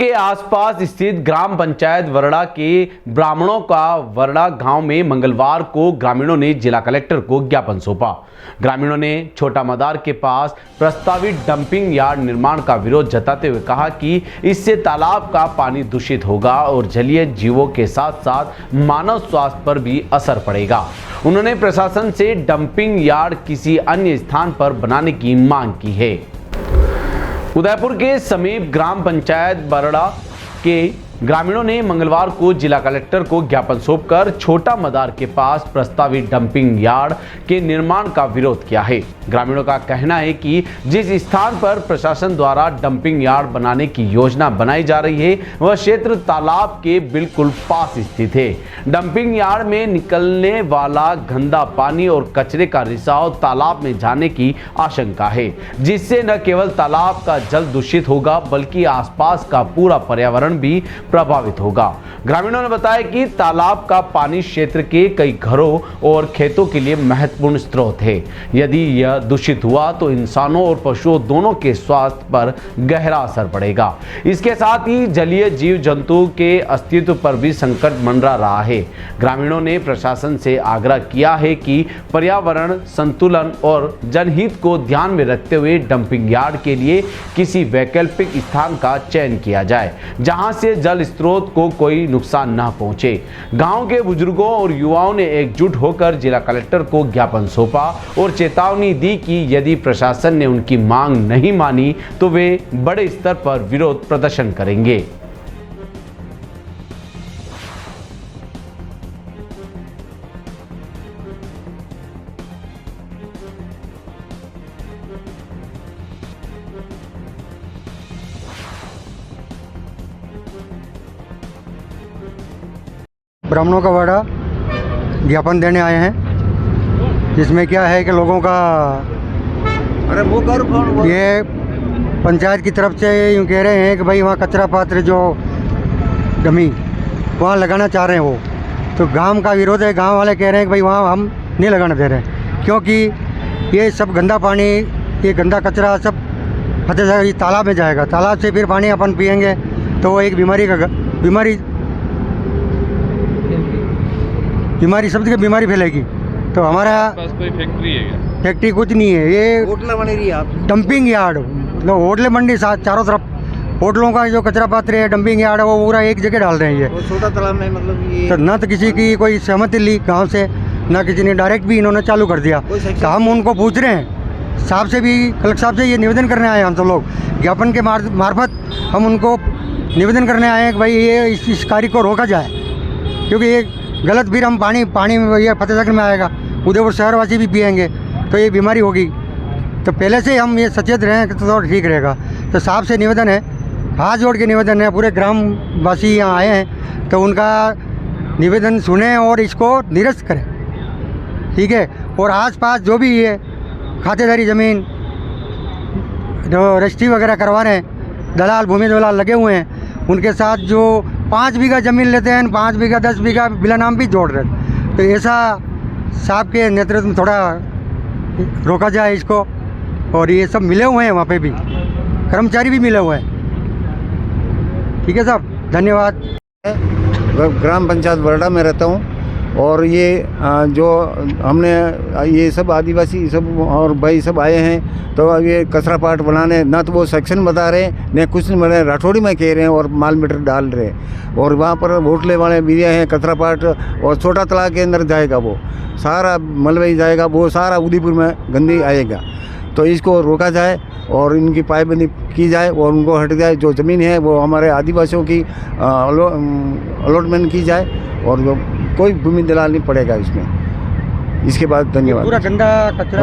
के आसपास स्थित ग्राम पंचायत वरड़ा के ब्राह्मणों का वरड़ा गांव में मंगलवार को ग्रामीणों ने जिला कलेक्टर को ज्ञापन सौंपा। ग्रामीणों ने छोटा मदार के पास प्रस्तावित डंपिंग यार्ड निर्माण का विरोध जताते हुए कहा कि इससे तालाब का पानी दूषित होगा और जलीय जीवों के साथ साथ मानव स्वास्थ्य पर भी असर पड़ेगा। उन्होंने प्रशासन से डंपिंग यार्ड किसी अन्य स्थान पर बनाने की मांग की है। उदयपुर के समीप ग्राम पंचायत बरड़ा के ग्रामीणों ने मंगलवार को जिला कलेक्टर को ज्ञापन सौंपकर छोटा मदार के पास प्रस्तावित डंपिंग यार्ड के निर्माण का विरोध किया है। ग्रामीणों का कहना है कि जिस स्थान पर प्रशासन द्वारा डंपिंग यार्ड बनाने की योजना बनाई जा रही है वह क्षेत्र तालाब के बिल्कुल पास स्थित है। डंपिंग यार्ड में निकलने वाला गंदा पानी और कचरे का रिसाव तालाब में जाने की आशंका है, जिससे न केवल तालाब का जल दूषित होगा बल्कि आसपास का पूरा पर्यावरण भी प्रभावित होगा। ग्रामीणों ने बताया कि तालाब का पानी क्षेत्र के कई घरों और खेतों के लिए महत्वपूर्ण स्रोत है। यदि यह दूषित हुआ तो इंसानों और पशुओं दोनों के स्वास्थ्य पर गहरा असर पड़ेगा। इसके साथ ही जलीय जीव जंतु के अस्तित्व पर भी संकट मंडरा रहा है। ग्रामीणों ने प्रशासन से आग्रह किया है कि पर्यावरण संतुलन और जनहित को ध्यान में रखते हुए डंपिंग यार्ड के लिए किसी वैकल्पिक स्थान का चयन किया जाए जहां से जल स्रोत को कोई नुकसान न पहुंचे। गांव के बुजुर्गों और युवाओं ने एकजुट होकर जिला कलेक्टर को ज्ञापन सौंपा और चेतावनी दी कि यदि प्रशासन ने उनकी मांग नहीं मानी तो वे बड़े स्तर पर विरोध प्रदर्शन करेंगे। ब्राह्मणों का वाड़ा ज्ञापन देने आए हैं, जिसमें क्या है कि लोगों का ये पंचायत की तरफ से यूँ कह रहे हैं कि भाई वहाँ कचरा पात्र जो डमी वहाँ लगाना चाह रहे हैं वो, तो गांव का विरोध है। गांव वाले कह रहे हैं कि भाई वहाँ हम नहीं लगाना दे रहे, क्योंकि ये सब गंदा पानी, ये गंदा कचरा सब फतेह तालाब में जाएगा। तालाब से फिर पानी अपन पिएंगे तो वो एक बीमारी शब्द की बीमारी फैलेगी। तो हमारा पास कोई फैक्ट्री है क्या? फैक्ट्री कुछ नहीं है, ये होटल बन रही है आप डंपिंग यार्ड, मतलब होटल मंडी चारों तरफ होटलों का जो कचरा पात्र है डंपिंग यार्ड है वो पूरा एक जगह डाल रहे हैं। ये छोटा तालाब में मतलब ये तो न तो किसी की कोई सहमति ली गांव से, न किसी ने डायरेक्ट भी इन्होंने चालू कर दिया। तो हम उनको पूछ रहे हैं साहब से भी, कलेक्टर साहब से ये निवेदन करने आए हैं। हम सब लोग ज्ञापन के मार्फत हम उनको निवेदन करने आए हैं कि भाई ये इस कार्य को रोका जाए, क्योंकि ये गलत फिर हम पानी ये फतेहसागर में आएगा, उदयपुर शहरवासी भी पिएंगे तो ये बीमारी होगी। तो पहले से हम ये सचेत रहें तो ठीक रहेगा। तो साहब से निवेदन है, हाथ जोड़ के निवेदन है, पूरे ग्रामवासी यहाँ आए हैं तो उनका निवेदन सुने और इसको निरस्त करें, ठीक है। और आसपास जो भी ये खातेदारी ज़मीन जो रजिस्ट्री वगैरह करवा रहे हैं, दलाल भूमि दलाल लगे हुए हैं, उनके साथ जो 5 बीघा ज़मीन लेते हैं 5 बीघा 10 बीघा बिला नाम भी जोड़ रहे हैं। तो ऐसा साहब के नेतृत्व में थोड़ा रोका जाए इसको। और ये सब मिले हुए हैं, वहाँ पे भी कर्मचारी भी मिले हुए हैं, ठीक है साहब, धन्यवाद। ग्राम पंचायत बरड़ा में रहता हूँ और ये जो हमने ये सब आदिवासी सब और भाई सब आए हैं तो ये कचरा पाट बनाने, ना तो वो सेक्शन बता रहे हैं न कुछ नहीं बना रहे, राठौड़ी में कह रहे हैं और माल मीटर डाल रहे हैं। और वहाँ पर होटले वाले भी हैं कचरा पाट, और छोटा तालाब के अंदर जाएगा वो सारा मलबई जाएगा, वो सारा उदयपुर में गंदगी आएगा। तो इसको रोका जाए और इनकी पायबंदी की जाए और उनको हट जाए। जो ज़मीन है वो हमारे आदिवासियों की अलॉटमेंट की जाए और कोई भूमि दलाल नहीं पड़ेगा इसमें। इसके बाद धन्यवाद। पूरा गंदा कचरा